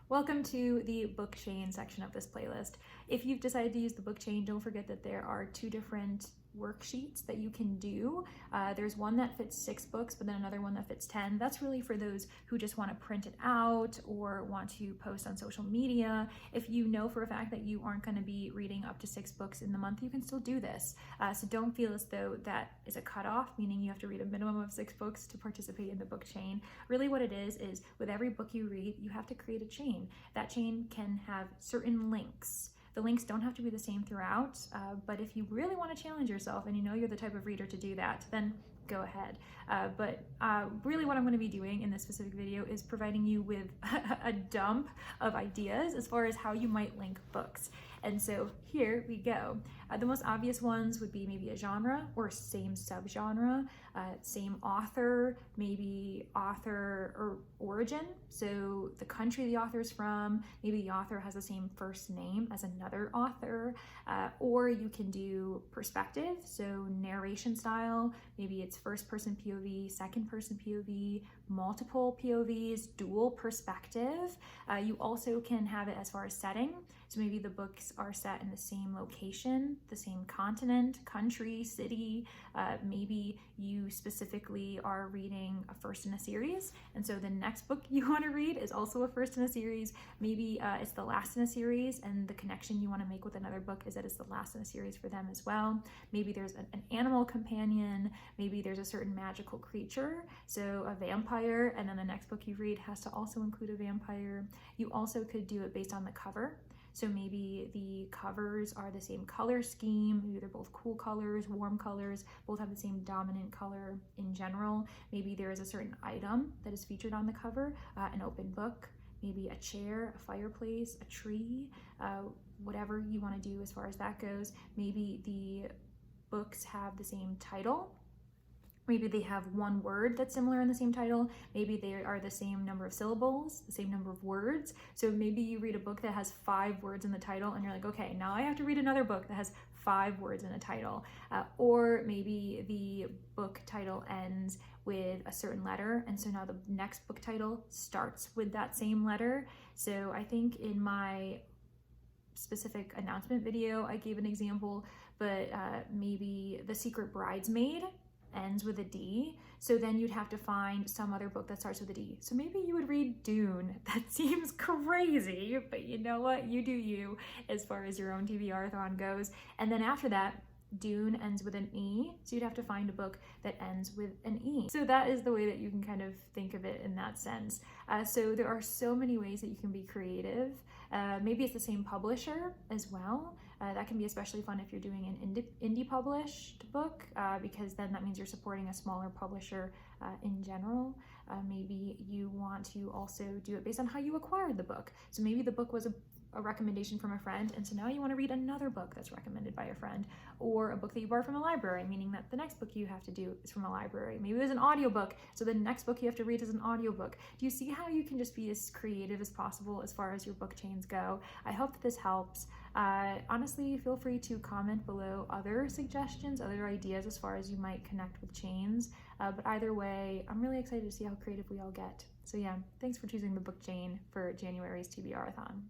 Welcome to the book chain section of this playlist. If you've decided to use the book chain, don't forget that there are two different worksheets that you can do. There's one that fits 6 books, but then another one that fits 10. That's really for those who just want to print it out or want to post on social media. If you know for a fact that you aren't going to be reading up to 6 books in the month, you can still do this. So don't feel as though that is a cutoff, meaning you have to read a minimum of 6 books to participate in the book chain. Really what it is with every book you read, you have to create a chain. That chain can have certain links. The links don't have to be the same throughout, but if you really want to challenge yourself and you know you're the type of reader to do that, then go ahead. But really what I'm going to be doing in this specific video is providing you with a dump of ideas as far as how you might link books. And so here we go. The most obvious ones would be maybe a genre or same subgenre, same author, maybe author or origin. So the country the author's from, maybe the author has the same first name as another author, or you can do perspective, so narration style, maybe it's first person POV, second person POV, multiple POVs, dual perspective. You also can have it as far as setting. So maybe the books are set in the same location, the same continent, country, city. Maybe you specifically are reading a first in a series, and so the next book you want to read is also a first in a series. Maybe it's the last in a series, and the connection you want to make with another book is that it's the last in a series for them as well. Maybe there's an animal companion, maybe there's a certain magical creature, so a vampire, and then the next book you read has to also include a vampire. You also could do it based on the cover. So maybe the covers are the same color scheme, maybe they're both cool colors, warm colors, both have the same dominant color in general. Maybe there is a certain item that is featured on the cover, an open book, maybe a chair, a fireplace, a tree, whatever you want to do as far as that goes. Maybe the books have the same title. Maybe they have one word that's similar in the same title. Maybe they are the same number of syllables, the same number of words. So maybe you read a book that has 5 words in the title and you're like, okay, now I have to read another book that has 5 words in the title. Or maybe the book title ends with a certain letter, and so now the next book title starts with that same letter. So I think in my specific announcement video, I gave an example, but maybe The Secret Bridesmaid ends with a D, so then you'd have to find some other book that starts with a D. So maybe you would read Dune. That seems crazy, but you know what? You do you as far as your own TBRathon goes. And then after that, Dune ends with an E, so you'd have to find a book that ends with an E. So that is the way that you can kind of think of it in that sense. So there are so many ways that you can be creative. Maybe it's the same publisher as well. That can be especially fun if you're doing an indie published book, because then that means you're supporting a smaller publisher in general. Maybe you want to also do it based on how you acquired the book. So maybe the book was a recommendation from a friend, and so now you want to read another book that's recommended by a friend, or a book that you borrowed from a library, meaning that the next book you have to do is from a library. Maybe there's an audiobook, so the next book you have to read is an audiobook. Do you see how you can just be as creative as possible as far as your book chains go? I hope that this helps. Honestly, feel free to comment below other suggestions, other ideas as far as you might connect with chains, but either way, I'm really excited to see how creative we all get. So yeah, thanks for choosing the book chain for January's TBRathon.